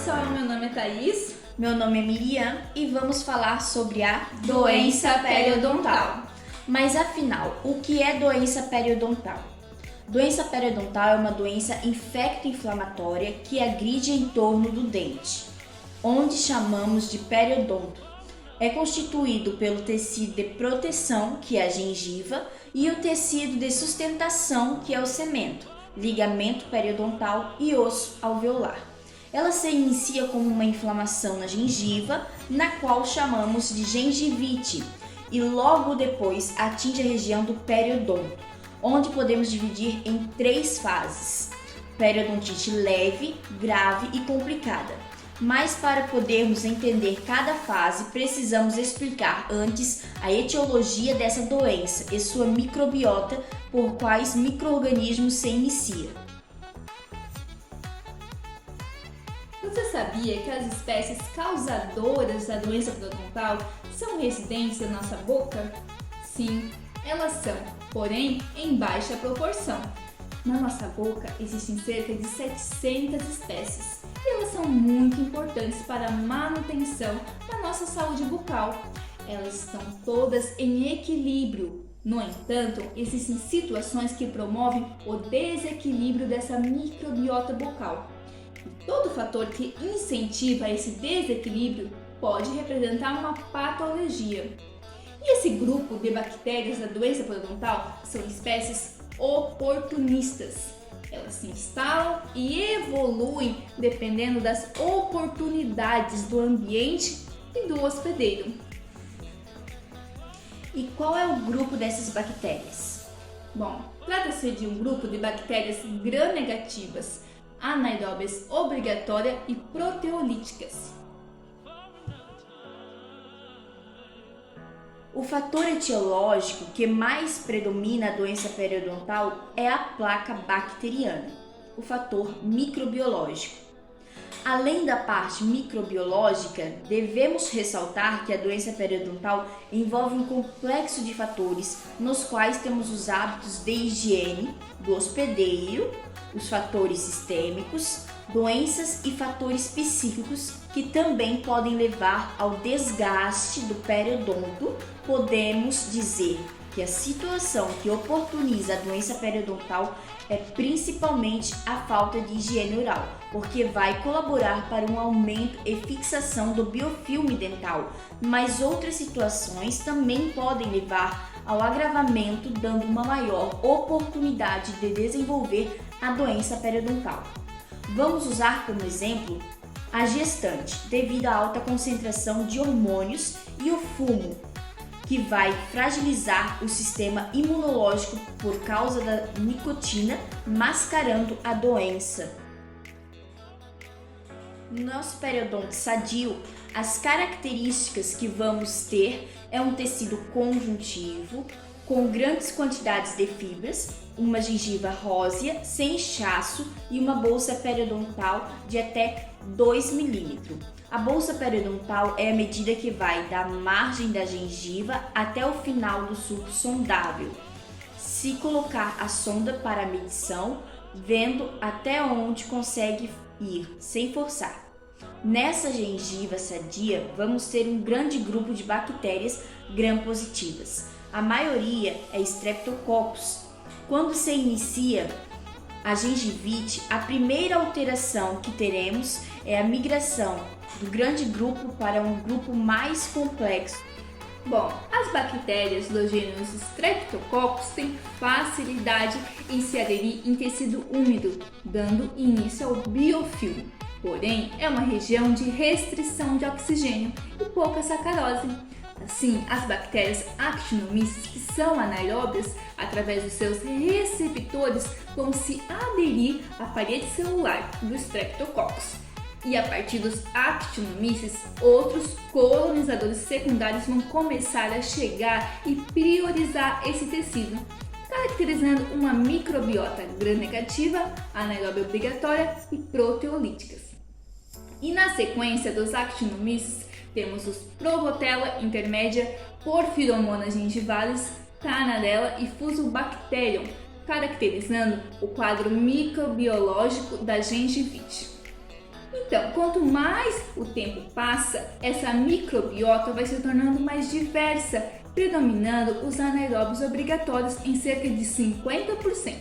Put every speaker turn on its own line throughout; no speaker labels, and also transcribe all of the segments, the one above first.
pessoal, meu nome é Thaís.
Meu nome é Miriam e vamos falar sobre a
Doença periodontal.
Mas afinal, o que é doença periodontal? Doença periodontal é uma doença infecto-inflamatória que agride em torno do dente, onde chamamos de periodonto. É constituído pelo tecido de proteção, que é a gengiva, e o tecido de sustentação, que é o cemento, ligamento periodontal e osso alveolar. Ela se inicia como uma inflamação na gengiva, na qual chamamos de gengivite, e logo depois atinge a região do periodonto, onde podemos dividir em 3 fases: periodontite leve, grave e complicada. Mas para podermos entender cada fase, precisamos explicar antes a etiologia dessa doença e sua microbiota, por quais micro-organismos se inicia.
Você sabia que as espécies causadoras da doença periodontal são residentes na nossa boca? Sim, elas são, porém em baixa proporção. Na nossa boca existem cerca de 700 espécies e elas são muito importantes para a manutenção da nossa saúde bucal. Elas estão todas em equilíbrio. No entanto, existem situações que promovem o desequilíbrio dessa microbiota bucal. E todo fator que incentiva esse desequilíbrio pode representar uma patologia. E esse grupo de bactérias da doença periodontal são espécies oportunistas. Elas se instalam e evoluem dependendo das oportunidades do ambiente e do hospedeiro.
E qual é o grupo dessas bactérias?
Bom, trata-se de um grupo de bactérias gram-negativas, anaeróbias obrigatórias e proteolíticas.
O fator etiológico que mais predomina a doença periodontal é a placa bacteriana, o fator microbiológico. Além da parte microbiológica, devemos ressaltar que a doença periodontal envolve um complexo de fatores, nos quais temos os hábitos de higiene do hospedeiro, os fatores sistêmicos, doenças e fatores específicos que também podem levar ao desgaste do periodonto. Podemos dizer que a situação que oportuniza a doença periodontal é principalmente a falta de higiene oral, porque vai colaborar para um aumento e fixação do biofilme dental, mas outras situações também podem levar ao agravamento, dando uma maior oportunidade de desenvolver a doença periodontal. Vamos usar como exemplo a gestante, devido à alta concentração de hormônios, e o fumo, que vai fragilizar o sistema imunológico por causa da nicotina, mascarando a doença. No nosso periodonto sadio, as características que vamos ter é um tecido conjuntivo, com grandes quantidades de fibras, uma gengiva rósea, sem inchaço e uma bolsa periodontal de até 2 milímetros. A bolsa periodontal é a medida que vai da margem da gengiva até o final do sulco sondável. Se colocar a sonda para a medição, vendo até onde consegue ir, sem forçar. Nessa gengiva sadia, vamos ter um grande grupo de bactérias gram-positivas. A maioria é Streptococcus. Quando se inicia a gengivite, a primeira alteração que teremos é a migração do grande grupo para um grupo mais complexo.
Bom, as bactérias do gênero Streptococcus têm facilidade em se aderir em tecido úmido, dando início ao biofilme. Porém, é uma região de restrição de oxigênio e pouca sacarose. Assim, as bactérias Actinomyces, que são anaeróbias, através dos seus receptores, vão se aderir à parede celular do Streptococcus. E a partir dos Actinomyces, outros colonizadores secundários vão começar a chegar e priorizar esse tecido, caracterizando uma microbiota gram-negativa, anaeróbia obrigatória e proteolíticas. E na sequência dos Actinomyces, temos os Protostella intermédia, Porphyromonas gingivalis, Cannadella e Fusobacterium, caracterizando o quadro microbiológico da gengivite. Então, quanto mais o tempo passa, essa microbiota vai se tornando mais diversa, predominando os anaeróbios obrigatórios em cerca de 50%.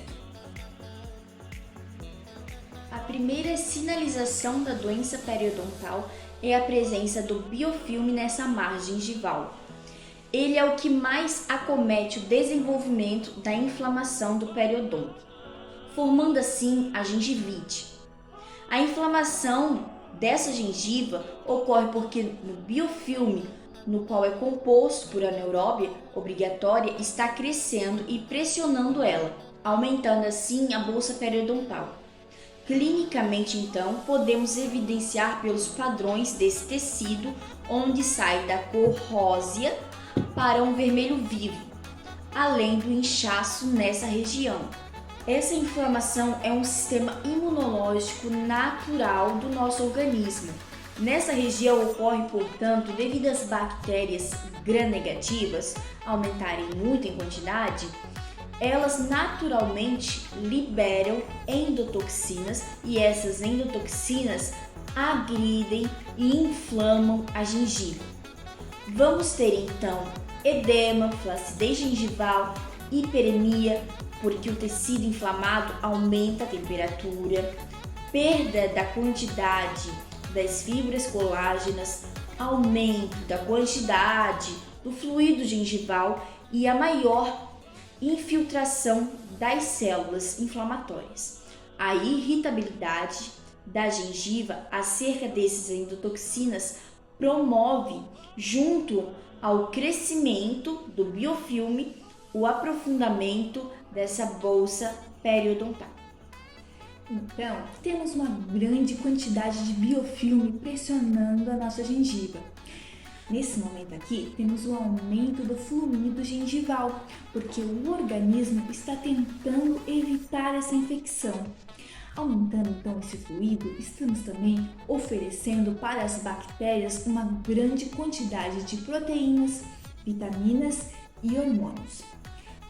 A primeira sinalização da doença periodontal é a presença do biofilme nessa margem gengival. Ele é o que mais acomete o desenvolvimento da inflamação do periodonto, formando assim a gengivite. A inflamação dessa gengiva ocorre porque no biofilme, no qual é composto por anaeróbia obrigatória, está crescendo e pressionando ela, aumentando assim a bolsa periodontal. Clinicamente, então, podemos evidenciar pelos padrões desse tecido, onde sai da cor rósea para um vermelho vivo, além do inchaço nessa região. Essa inflamação é um sistema imunológico natural do nosso organismo. Nessa região ocorre, portanto, devido às bactérias gram-negativas aumentarem muito em quantidade, elas naturalmente liberam endotoxinas e essas endotoxinas agridem e inflamam a gengiva. Vamos ter então edema, flacidez gengival, hiperemia, porque o tecido inflamado aumenta a temperatura, perda da quantidade das fibras colágenas, aumento da quantidade do fluido gengival e a maior infiltração das células inflamatórias. A irritabilidade da gengiva acerca desses endotoxinas promove, junto ao crescimento do biofilme, o aprofundamento dessa bolsa periodontal.
Então, temos uma grande quantidade de biofilme pressionando a nossa gengiva. Nesse momento aqui, temos o aumento do fluido gengival, porque o organismo está tentando evitar essa infecção. Aumentando então esse fluido, estamos também oferecendo para as bactérias uma grande quantidade de proteínas, vitaminas e hormônios.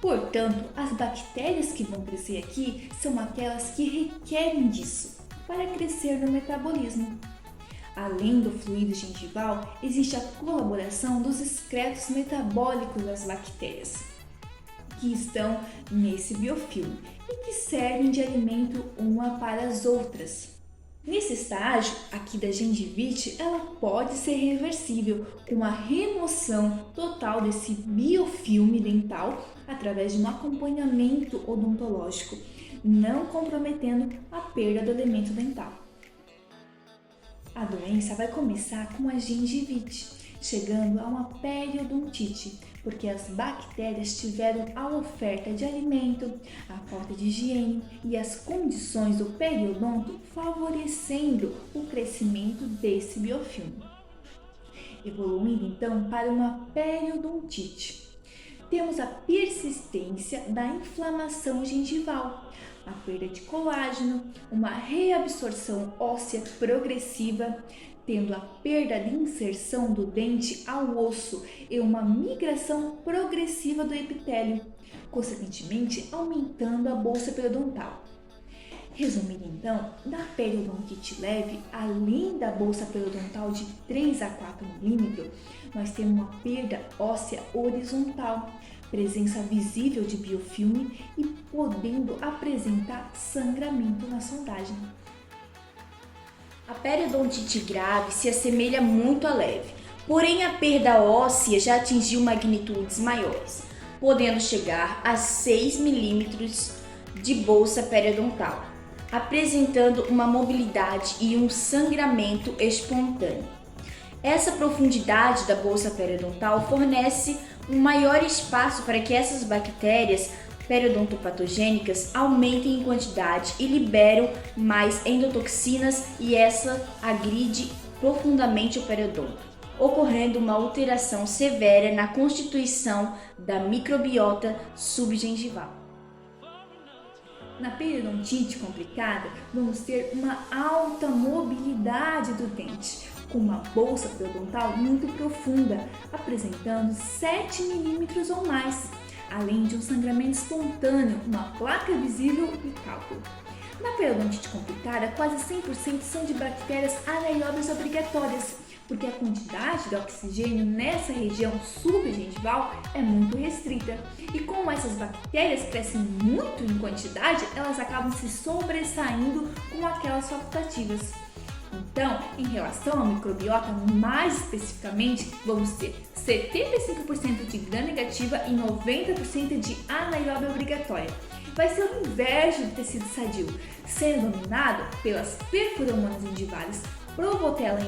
Portanto, as bactérias que vão crescer aqui são aquelas que requerem disso para crescer no metabolismo. Além do fluido gengival, existe a colaboração dos excretos metabólicos das bactérias, que estão nesse biofilme e que servem de alimento uma para as outras. Nesse estágio aqui da gengivite, ela pode ser reversível com a remoção total desse biofilme dental através de um acompanhamento odontológico, não comprometendo a perda do elemento dental. A doença vai começar com a gengivite, chegando a uma periodontite, porque as bactérias tiveram a oferta de alimento, a falta de higiene e as condições do periodonto favorecendo o crescimento desse biofilme. Evoluindo então para uma periodontite. Temos a persistência da inflamação gengival, a perda de colágeno, uma reabsorção óssea progressiva, tendo a perda de inserção do dente ao osso e uma migração progressiva do epitélio, consequentemente aumentando a bolsa periodontal. Resumindo então, na periodontite leve, além da bolsa periodontal de 3 a 4 mm, nós temos uma perda óssea horizontal, presença visível de biofilme e podendo apresentar sangramento na sondagem.
A periodontite grave se assemelha muito à leve, porém a perda óssea já atingiu magnitudes maiores, podendo chegar a 6 mm de bolsa periodontal, apresentando uma mobilidade e um sangramento espontâneo. Essa profundidade da bolsa periodontal fornece um maior espaço para que essas bactérias periodontopatogênicas aumentem em quantidade e liberam mais endotoxinas e essa agride profundamente o periodonto, ocorrendo uma alteração severa na constituição da microbiota subgengival.
Na periodontite complicada, vamos ter uma alta mobilidade do dente, com uma bolsa periodontal muito profunda, apresentando 7 mm ou mais, além de um sangramento espontâneo, uma placa visível e cálculo. Na periodontite complicada, quase 100% são de bactérias anaeróbias obrigatórias, porque a quantidade de oxigênio nessa região subgengival é muito restrita. E como essas bactérias crescem muito em quantidade, elas acabam se sobressaindo com aquelas facultativas. Então, em relação à microbiota, mais especificamente, vamos ter 75% de gram negativa e 90% de anaeróbia obrigatória. Vai ser o inverso do tecido sadio, sendo dominado pelas perfuramonas gengivais, Protostella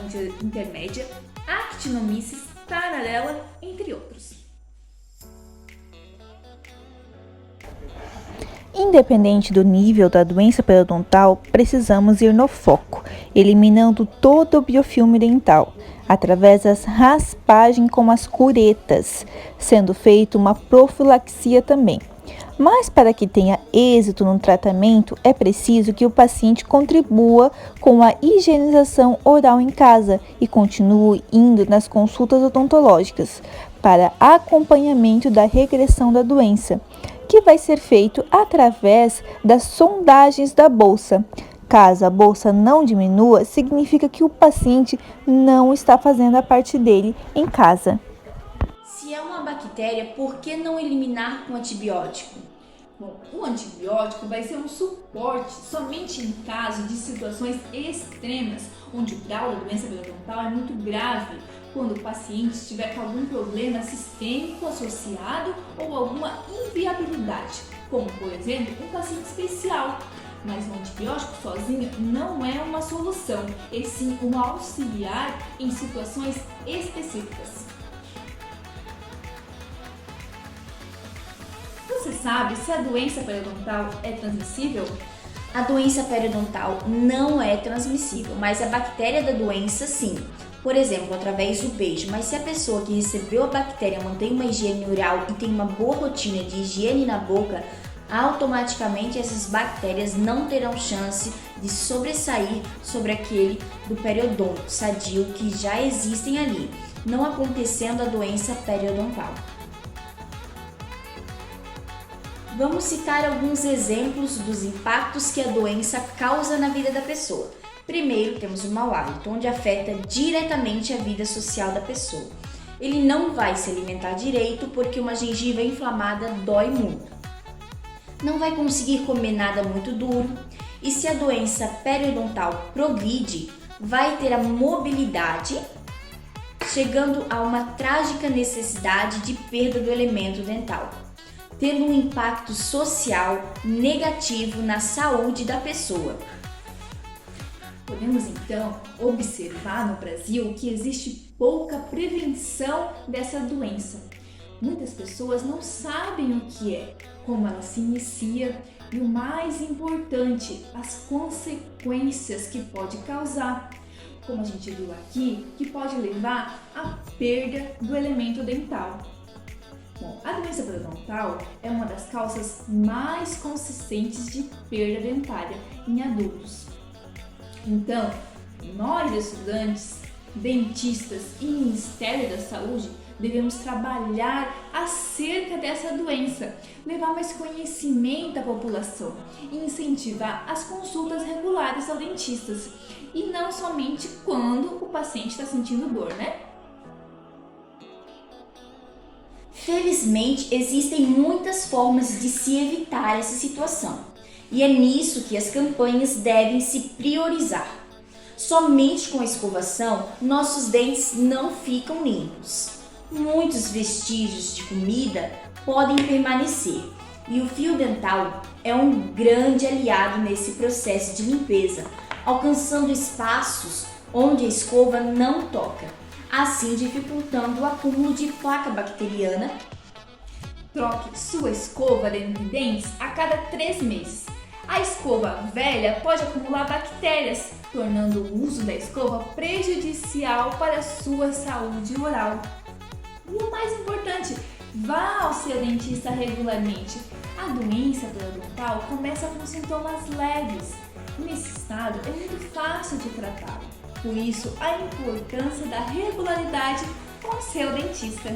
intermédia, Actinomyces, Tararella, entre outros.
Independente do nível da doença periodontal, precisamos ir no foco, eliminando todo o biofilme dental, através das raspagens com as curetas, sendo feita uma profilaxia também. Mas para que tenha êxito no tratamento, é preciso que o paciente contribua com a higienização oral em casa e continue indo nas consultas odontológicas para acompanhamento da regressão da doença, que vai ser feito através das sondagens da bolsa. Caso a bolsa não diminua, significa que o paciente não está fazendo a parte dele em casa.
Se é uma bactéria, por que não eliminar com antibiótico?
Bom, o antibiótico vai ser um suporte somente em caso de situações extremas, onde o grau da doença periodontal é muito grave, quando o paciente estiver com algum problema sistêmico associado ou alguma inviabilidade, como por exemplo um paciente especial. Mas o antibiótico sozinho não é uma solução, e sim um auxiliar em situações específicas. Você sabe se a doença periodontal é transmissível?
A doença periodontal não é transmissível, mas a bactéria da doença sim. Por exemplo, através do beijo. Mas se a pessoa que recebeu a bactéria mantém uma higiene oral e tem uma boa rotina de higiene na boca, automaticamente essas bactérias não terão chance de sobressair sobre aquele do periodonto sadio que já existem ali, não acontecendo a doença periodontal. Vamos citar alguns exemplos dos impactos que a doença causa na vida da pessoa. Primeiro, temos o mau hálito, onde afeta diretamente a vida social da pessoa. Ele não vai se alimentar direito porque uma gengiva inflamada dói muito. Não vai conseguir comer nada muito duro. E se a doença periodontal progride, vai ter a mobilidade, chegando a uma trágica necessidade de perda do elemento dental, tendo um impacto social negativo na saúde da pessoa.
Podemos então observar no Brasil que existe pouca prevenção dessa doença. Muitas pessoas não sabem o que é, como ela se inicia e o mais importante, as consequências que pode causar. Como a gente viu aqui, que pode levar à perda do elemento dental. Bom, a doença periodontal é uma das causas mais consistentes de perda dentária em adultos. Então, nós estudantes, dentistas e Ministério da Saúde devemos trabalhar acerca dessa doença, levar mais conhecimento à população e incentivar as consultas regulares aos dentistas, e não somente quando o paciente está sentindo dor, né?
Felizmente, existem muitas formas de se evitar essa situação, e é nisso que as campanhas devem se priorizar. Somente com a escovação, nossos dentes não ficam limpos. Muitos vestígios de comida podem permanecer, e o fio dental é um grande aliado nesse processo de limpeza, alcançando espaços onde a escova não toca, assim dificultando o acúmulo de placa bacteriana.
Troque sua escova de dentes a cada 3 meses. A escova velha pode acumular bactérias, tornando o uso da escova prejudicial para a sua saúde oral. E o mais importante, vá ao seu dentista regularmente. A doença periodontal começa com sintomas leves. Nesse estado, é muito fácil de tratar. Por isso, a importância da regularidade com o seu dentista.